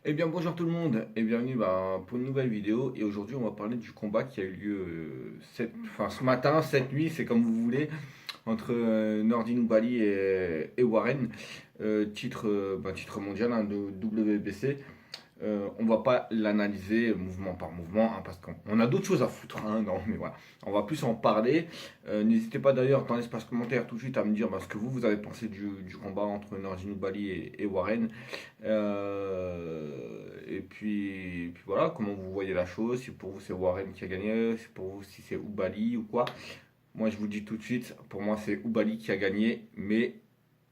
Eh bien bonjour tout le monde et bienvenue pour une nouvelle vidéo et aujourd'hui on va parler du combat qui a eu lieu ce matin, cette nuit, c'est comme vous voulez, entre Nordin Oubaly et Warren, titre mondial hein, de WBC. On va pas l'analyser mouvement par mouvement hein, parce qu'on a d'autres choses à foutre. Hein, non, mais voilà, on va plus en parler. N'hésitez pas d'ailleurs dans l'espace commentaire tout de suite à me dire ce que vous avez pensé du combat entre Nordin Oubaly et Warren. Et puis voilà, comment vous voyez la chose, si pour vous c'est Warren qui a gagné, si pour vous si c'est Oubaly ou quoi. Moi je vous dis tout de suite, pour moi c'est Oubaly qui a gagné, mais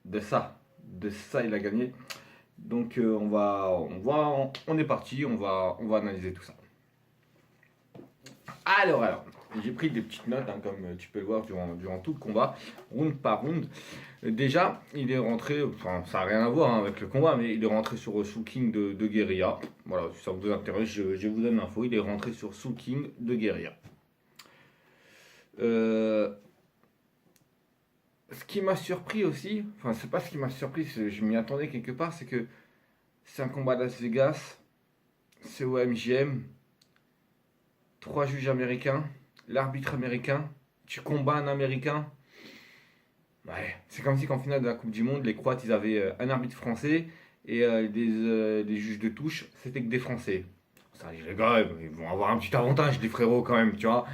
de ça il a gagné. Donc on est parti, on va analyser tout ça. Alors, j'ai pris des petites notes, hein, comme tu peux le voir durant tout le combat, round par round. Déjà, il est rentré, enfin, ça n'a rien à voir hein, avec le combat, mais il est rentré sur Soul King de Guerilla. Voilà, si ça vous intéresse, je vous donne l'info. Il est rentré sur Soul King de Guerilla. Euh, Ce qui m'a surpris aussi, enfin, c'est pas ce qui m'a surpris, je m'y attendais quelque part, c'est que c'est un combat d'As Vegas, c'est au MGM, trois juges américains, l'arbitre américain, tu combats un américain. Ouais, c'est comme si qu'en finale de la Coupe du Monde, les Croates, ils avaient un arbitre français et des juges de touche, c'était que des Français. Ça, les gars, ils vont avoir un petit avantage, les frérots, quand même, tu vois.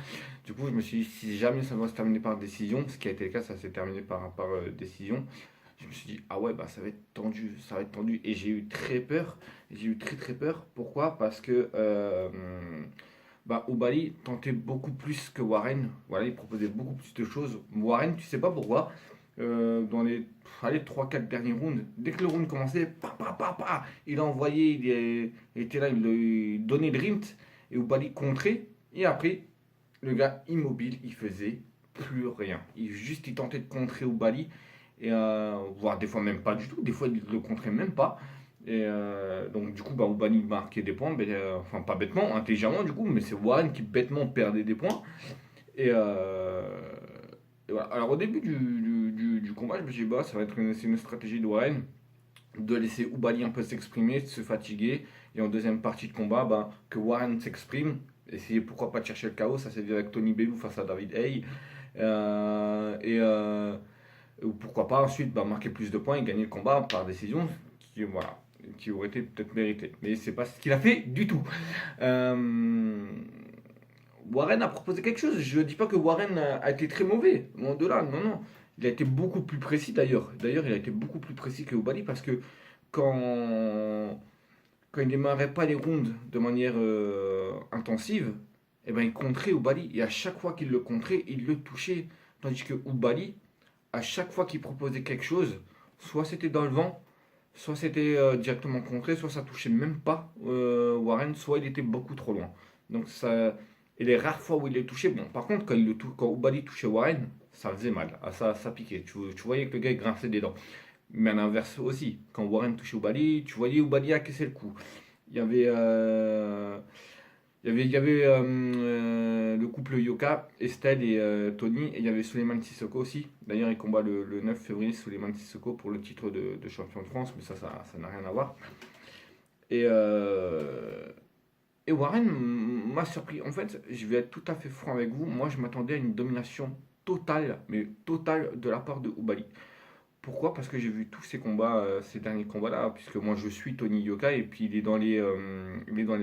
Du coup, je me suis dit, si jamais ça va se terminer par décision, ce qui a été le cas, ça s'est terminé par décision. Je me suis dit, ah ouais, ça va être tendu, ça va être tendu. Et j'ai eu très peur, j'ai eu très très peur. Pourquoi? Parce que Oubaly tentait beaucoup plus que Warren. Voilà, il proposait beaucoup plus de choses. Warren, tu sais pas pourquoi, dans les allez, 3-4 derniers rounds, dès que le round commençait, il a envoyé, il était là, il donnait le rint, et Oubaly contrait, et après, le gars immobile, il faisait plus rien. Il tentait de contrer Oubaly, et voire des fois même pas du tout, des fois il le contrait même pas. Et donc du coup, Oubaly marquait des points, enfin pas bêtement, intelligemment du coup, mais c'est Warren qui bêtement perdait des points. Et, voilà. Alors au début du combat, je me suis dit, ça va être c'est une stratégie de Warren de laisser Oubaly un peu s'exprimer, de se fatiguer. Et en deuxième partie de combat, que Warren s'exprime. Essayer pourquoi pas de chercher le chaos, ça s'est vu avec Tony Bellew face à David Haye. Ou pourquoi pas ensuite marquer plus de points et gagner le combat par décision, voilà, qui aurait été peut-être mérité. Mais c'est pas ce qu'il a fait du tout. Euh, Warren a proposé quelque chose. Je ne dis pas que Warren a été très mauvais, loin de là, non, non. Il a été beaucoup plus précis d'ailleurs. D'ailleurs, il a été beaucoup plus précis que Obali parce que quand, quand il démarrait pas les rounds de manière intensive, il contrait Obali. Et à chaque fois qu'il le contrait, il le touchait. Tandis que Obali, à chaque fois qu'il proposait quelque chose, soit c'était dans le vent, soit c'était directement contré, soit ça touchait même pas Warren, soit il était beaucoup trop loin. Donc ça, et les rares fois où il est touché, bon, par contre, quand Ubali touchait Warren, ça faisait mal. Ah, ça piquait. Tu voyais que le gars il grinçait des dents. Mais à l'inverse aussi, quand Warren touchait Ubali, tu voyais Ubali encaisser le coup. Il y avait, le couple Yoka, Estelle et Tony, et il y avait Souleymane Sissoko aussi. D'ailleurs, il combat le 9 février Souleymane Sissoko pour le titre de champion de France, mais ça n'a rien à voir. Et, euh, et Warren m'a surpris. En fait, je vais être tout à fait franc avec vous. Moi, je m'attendais à une domination totale, mais totale de la part de Ubali. Pourquoi? Parce que j'ai vu tous ces combats, ces derniers combats-là, puisque moi je suis Tony Yoka et puis il est dans les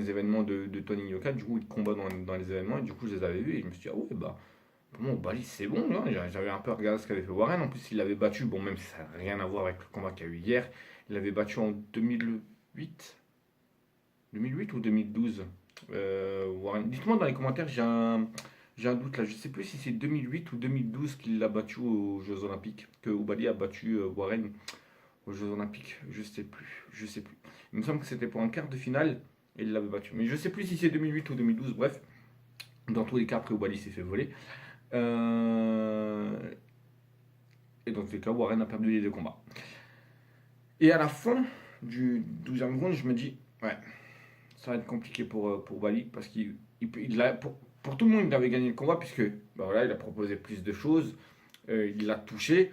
événements de Tony Yoka. Du coup, il combat dans les événements et du coup, je les avais vus et je me suis dit, ah ouais, pour moi, Ubali, c'est bon. Hein. J'avais un peu regardé ce qu'avait fait Warren. En plus, il l'avait battu, bon, même si ça n'a rien à voir avec le combat qu'il y a eu hier, il l'avait battu en 2008. 2008 ou 2012 Warren. Dites-moi dans les commentaires, j'ai un doute là. Je sais plus si c'est 2008 ou 2012 qu'il l'a battu aux Jeux Olympiques. Que Oubali a battu Warren aux Jeux Olympiques. Je sais plus. Je sais plus. Il me semble que c'était pour un quart de finale et il l'avait battu. Mais je sais plus si c'est 2008 ou 2012. Bref, dans tous les cas, après Oubali s'est fait voler. Euh, Et dans tous les cas, Warren a perdu les deux combats. Et à la fin du 12e round, je me dis, ouais, ça va être compliqué pour Bali parce pour tout le monde, il avait gagné le combat puisque voilà, il a proposé plus de choses, il l'a touché.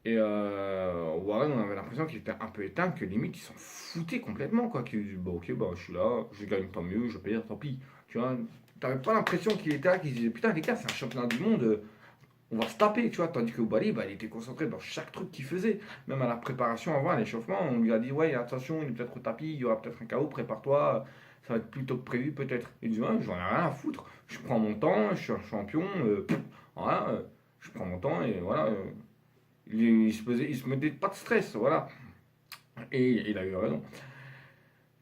Et Warren, on avait l'impression qu'il était un peu éteint, que limite, il s'en foutait complètement, quoi. Qu'il disait, bah ok, bah je suis là, je gagne tant mieux, je perds, tant pis. Tu vois, t'avais pas l'impression qu'il était là, qu'il disait, putain, les gars, c'est un championnat du monde, on va se taper, tu vois. Tandis que Bali, bah, il était concentré dans chaque truc qu'il faisait. Même à la préparation avant, à l'échauffement, on lui a dit, ouais, attention, il est peut-être au tapis, il y aura peut-être un KO, prépare-toi, ça va être plus tôt que prévu, peut-être. Il dit, ouais, j'en ai rien à foutre, je prends mon temps, je suis un champion, voilà, je prends mon temps, et voilà. Il se mettait pas de stress, voilà. Et il a eu raison.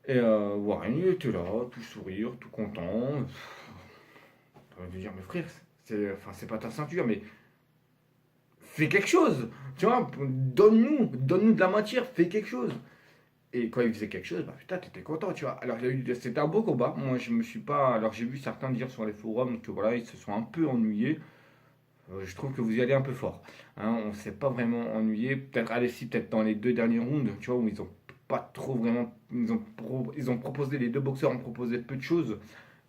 Et Warren, il était là, tout sourire, tout content. J'ai envie de dire, mais frère, c'est pas ta ceinture, mais fais quelque chose. Tu vois, donne-nous de la matière, fais quelque chose. Et quand il faisait quelque chose, bah putain, t'étais content, tu vois. Alors, c'était un beau combat. Moi, je me suis pas. Alors, j'ai vu certains dire sur les forums que voilà, ils se sont un peu ennuyés. Je trouve que vous y allez un peu fort. Hein, on ne s'est pas vraiment ennuyé. Peut-être, allez, si, peut-être dans les deux derniers rounds, tu vois, où ils ont pas trop vraiment. Ils ont proposé, les deux boxeurs ont proposé peu de choses.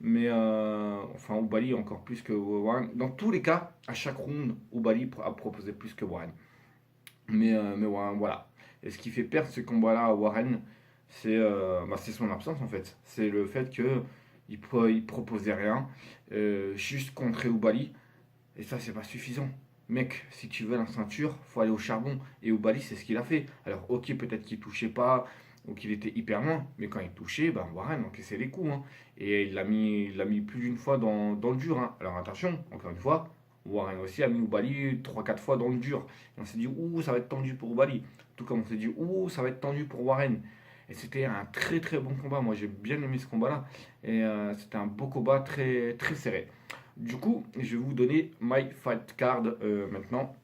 Mais, enfin, Oubali encore plus que Warren. Dans tous les cas, à chaque round, Oubali a proposé plus que Warren. Mais Warren, voilà. Et ce qui fait perdre ce combat-là à Warren, c'est son absence en fait. C'est le fait qu'il proposait rien, juste contrer Oubali. Et ça, c'est pas suffisant. Mec, si tu veux la ceinture, faut aller au charbon. Et Oubali, c'est ce qu'il a fait. Alors, ok, peut-être qu'il touchait pas, ou qu'il était hyper loin, mais quand il touchait, ben Warren encaissait les coups. Hein. Et il l'a mis plus d'une fois dans le dur. Hein. Alors attention, encore une fois, Warren aussi a mis Oubali trois quatre fois dans le dur. Et on s'est dit, ouh, ça va être tendu pour Oubali. Tout comme on s'est dit, ouh, ça va être tendu pour Warren. Et c'était un très très bon combat. Moi, j'ai bien aimé ce combat-là. Et c'était un beau combat très, très serré. Du coup, je vais vous donner my fight card maintenant.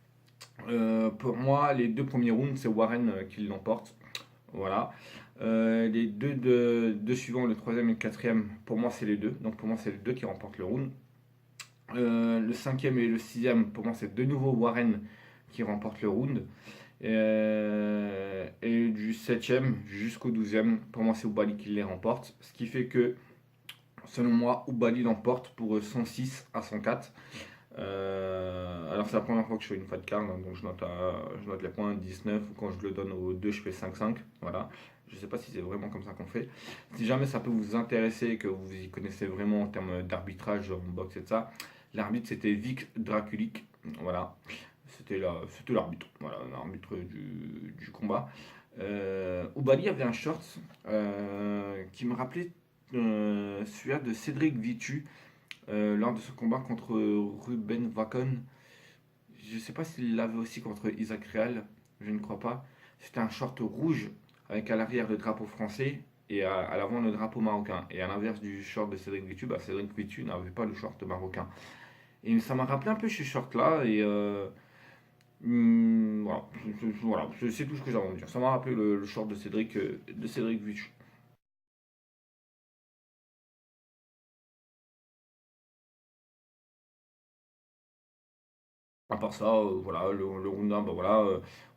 Pour moi, les deux premiers rounds, c'est Warren qui l'emporte. Voilà. Les deux suivants, le troisième et le quatrième, pour moi, c'est les deux. Donc pour moi, c'est les deux qui remportent le round. Le cinquième et le sixième, pour moi, c'est de nouveau Warren qui remporte le round. Et du septième jusqu'au douzième, pour moi, c'est Oubali qui les remporte. Ce qui fait que selon moi, Oubali l'emporte pour 106 à 104. Alors c'est la première fois que je fais une fight card, hein, donc je note les points 19, ou quand je le donne aux deux, je fais 5-5. Voilà. Je ne sais pas si c'est vraiment comme ça qu'on fait. Si jamais ça peut vous intéresser, que vous y connaissez vraiment en termes d'arbitrage en boxe et de ça, l'arbitre c'était Vic Draculic. Voilà. C'était l'arbitre. Voilà, l'arbitre du combat. Oubali avait un short qui me rappelait celui de Cédric Vitu lors de ce combat contre Ruben Vacon. Je ne sais pas s'il l'avait aussi contre Isaac Real, je ne crois pas. C'était un short rouge avec à l'arrière le drapeau français et à l'avant le drapeau marocain. Et à l'inverse du short de Cédric Vitu, bah, Cédric Vitu n'avait pas le short marocain. Et ça m'a rappelé un peu ce short-là. Et voilà, c'est tout ce que j'ai à dire. Ça m'a rappelé le short de Cédric Vitu. À part ça, voilà, le round 1, bah voilà,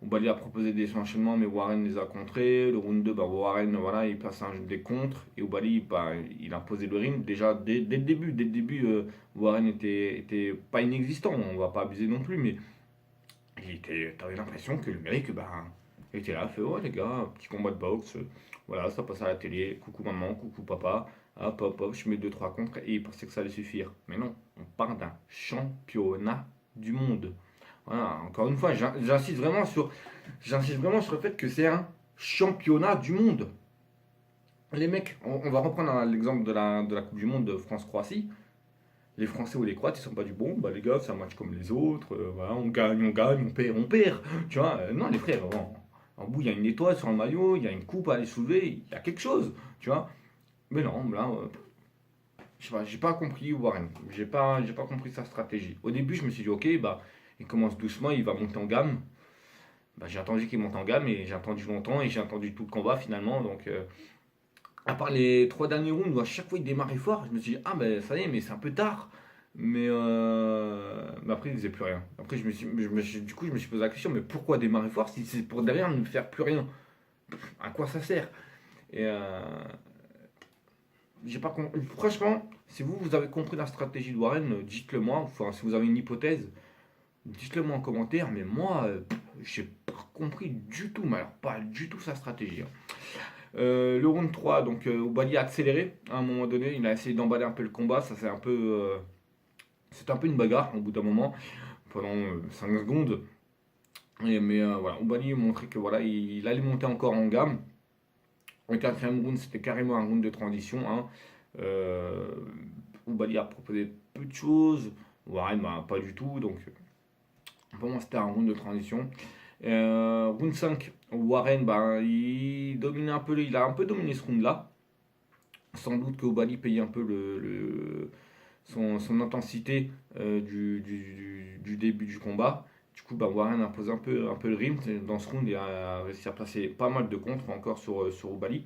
Oubali a proposé des enchaînements, mais Warren les a contrés. Le round 2, bah Warren, voilà, il passe des contres. Et Oubali, bah, il a imposé le ring. Déjà, dès le début, Warren était pas inexistant, on va pas abuser non plus, mais t'avais l'impression que le mec, bah, il était là, fait, ouais les gars, petit combat de boxe, voilà, ça passe à la télé, coucou maman, coucou papa, hop, hop, hop, je mets deux trois contres, et il pensait que ça allait suffire. Mais non, on parle d'un championnat du monde. Voilà, encore une fois, j'insiste vraiment sur le fait que c'est un championnat du monde. Les mecs, on va reprendre l'exemple de la Coupe du Monde de France-Croatie. Les Français ou les Croates, ils sont pas du bon, bah les gars, c'est un match comme les autres, voilà, on gagne, on perd. Tu vois, non, les frères, en bout, il y a une étoile sur le maillot, il y a une coupe à aller soulever, il y a quelque chose, tu vois. Mais non, là, je sais pas, j'ai pas compris Warren. J'ai pas compris sa stratégie. Au début, je me suis dit, ok, bah, il commence doucement, il va monter en gamme. Bah, j'ai attendu qu'il monte en gamme et j'ai attendu longtemps et j'ai attendu tout le combat finalement. Donc, à part les trois derniers rounds où à chaque fois il démarrait fort, je me suis dit, ah ben ça y est, mais c'est un peu tard. Mais après, il faisait plus rien. Après, du coup, je me suis posé la question, mais pourquoi démarrer fort si c'est pour derrière ne faire plus rien? À quoi ça sert? Et j'ai pas franchement, si vous avez compris la stratégie de Warren, dites-le moi. Enfin, si vous avez une hypothèse, dites-le moi en commentaire. Mais moi, j'ai compris du tout, mais alors pas du tout sa stratégie, hein. Le round 3, donc Oubaly a accéléré à un moment donné, il a essayé d'emballer un peu le combat, ça c'est un peu, c'est un peu une bagarre au bout d'un moment, pendant 5 secondes. Mais voilà, Oubaly montrait que voilà, il allait monter encore en gamme. Le quatrième round, c'était carrément un round de transition, hein. Euh, Oubaly a proposé peu de choses, Warren bah, pas du tout, donc pour moi c'était un round de transition. Round 5, Warren bah, il dominait un peu, il a un peu dominé ce round là. Sans doute que Oubaly payait un peu son intensité du début du combat. Du coup, bah, Warren impose un peu le rythme dans ce round et a réussi à placer pas mal de contres encore sur Oubaly.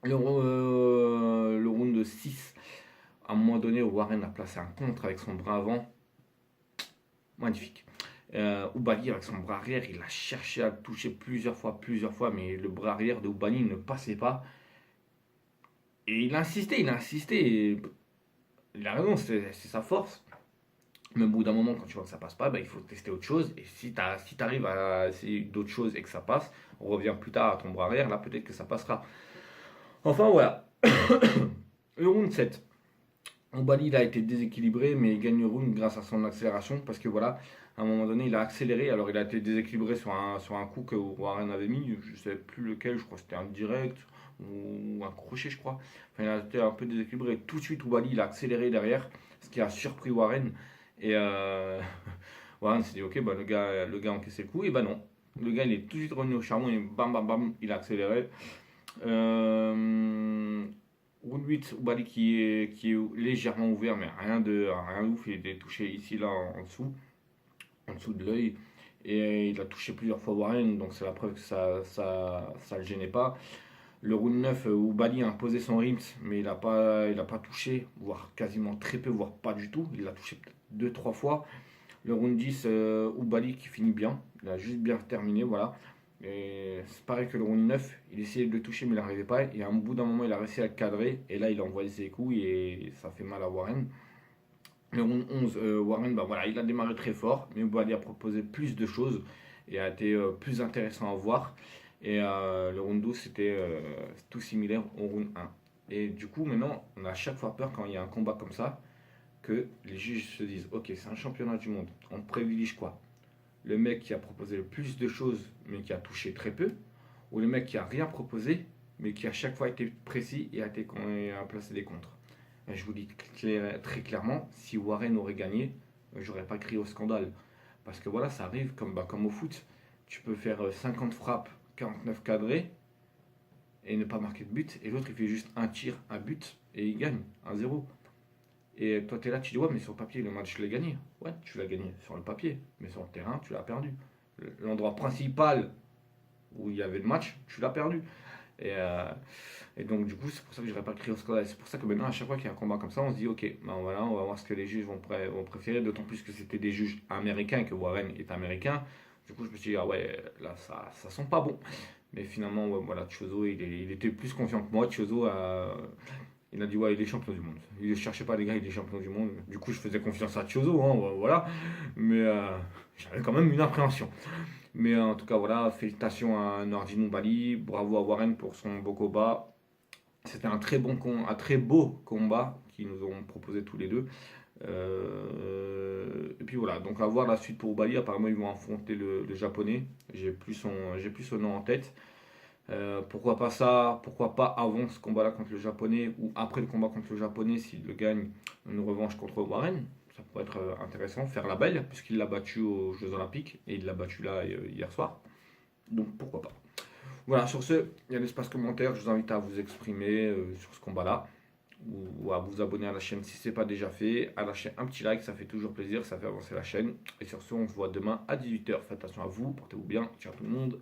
Le round 6, à un moment donné, Warren a placé un contre avec son bras avant. Magnifique. Oubaly avec son bras arrière, il a cherché à le toucher plusieurs fois, mais le bras arrière de Oubaly ne passait pas. Et il a insisté. Et il a raison, c'est sa force. Mais au bout d'un moment, quand tu vois que ça passe pas, bah, il faut tester autre chose. Et si tu arrives à essayer d'autres choses et que ça passe, on revient plus tard à ton bras arrière, là peut-être que ça passera. Enfin voilà. Le round 7. Oubaly il a été déséquilibré, mais il gagne le round grâce à son accélération. Parce que voilà, à un moment donné, il a accéléré. Alors il a été déséquilibré sur un coup que Warren avait mis. Je ne sais plus lequel, je crois que c'était un direct ou un crochet, je crois. Enfin, il a été un peu déséquilibré. Tout de suite, Oubaly il a accéléré derrière, ce qui a surpris Warren. Et Warren s'est dit, ok, bah, le gars a encaissé le coup. Et bah non. Le gars, il est tout de suite revenu au charbon et bam, bam, bam, il a accéléré. Round 8, Oubaly qui est légèrement ouvert, mais rien de ouf. Il était touché ici, là, en dessous de l'œil. Et il a touché plusieurs fois Warren, donc c'est la preuve que ça le gênait pas. Le round 9, Oubaly a imposé son rythme, mais il a pas touché, voire quasiment très peu, voire pas du tout. Il l'a touché peut-être 2-3 fois. Le round 10, Oubaly qui finit bien. Il a juste bien terminé, voilà. Et c'est pareil que le round 9, il essayait de le toucher, mais il n'arrivait pas. Et à un bout d'un moment, il a réussi à le cadrer. Et là, il a envoyé ses coups et ça fait mal à Warren. Le round 11, Warren, bah voilà, il a démarré très fort, mais Oubaly a proposé plus de choses et a été plus intéressant à voir. Et le round 12, c'était tout similaire au round 1. Et du coup, maintenant, on a à chaque fois peur quand il y a un combat comme ça, que les juges se disent, ok, c'est un championnat du monde, on privilégie quoi? Le mec qui a proposé le plus de choses, mais qui a touché très peu, ou le mec qui a rien proposé, mais qui à chaque fois a été précis et a placé des contres. Et je vous dis très clairement, si Warren aurait gagné, j'aurais pas crié au scandale. Parce que voilà, ça arrive comme au foot. Tu peux faire 50 frappes, 49 cadrés, et ne pas marquer de but, et l'autre il fait juste un tir, un but, et il gagne, 1-0. Et toi, tu es là, tu dis, ouais, mais sur le papier, le match, je l'ai gagné. Ouais, tu l'as gagné sur le papier, mais sur le terrain, tu l'as perdu. L'endroit principal où il y avait le match, tu l'as perdu. Et, euh, et donc, du coup, c'est pour ça que je n'aurais pas crié au scandale. C'est pour ça que maintenant, à chaque fois qu'il y a un combat comme ça, on se dit, ok, ben voilà, on va voir ce que les juges vont préférer, d'autant plus que c'était des juges américains et que Warren est américain. Du coup, je me suis dit, ah ouais, là, ça sent pas bon. Mais finalement, ouais, voilà, Chozo, il était plus confiant que moi. Chozo il a dit, ouais, il est champion du monde. Il ne cherchait pas les gars, il est champion du monde. Du coup, je faisais confiance à Chozo, hein, voilà. Mais j'avais quand même une appréhension. Mais en tout cas, voilà, félicitations à Nordine Oubaly, bravo à Warren pour son beau combat. C'était un très beau combat qu'ils nous ont proposé tous les deux. Et puis voilà, donc à voir la suite pour Oubaly. Apparemment, ils vont affronter le japonais. J'ai plus son nom en tête. Pourquoi pas ça? Pourquoi pas avant ce combat-là contre le japonais ou après le combat contre le japonais s'il le gagne une revanche contre Warren? Ça pourrait être intéressant, faire la belle, puisqu'il l'a battu aux Jeux Olympiques et il l'a battu là hier soir. Donc pourquoi pas. Voilà, sur ce, il y a l'espace commentaire. Je vous invite à vous exprimer sur ce combat-là ou à vous abonner à la chaîne si ce n'est pas déjà fait, à lâcher un petit like, ça fait toujours plaisir, ça fait avancer la chaîne. Et sur ce, on se voit demain à 18h. Faites attention à vous, portez-vous bien, ciao tout le monde.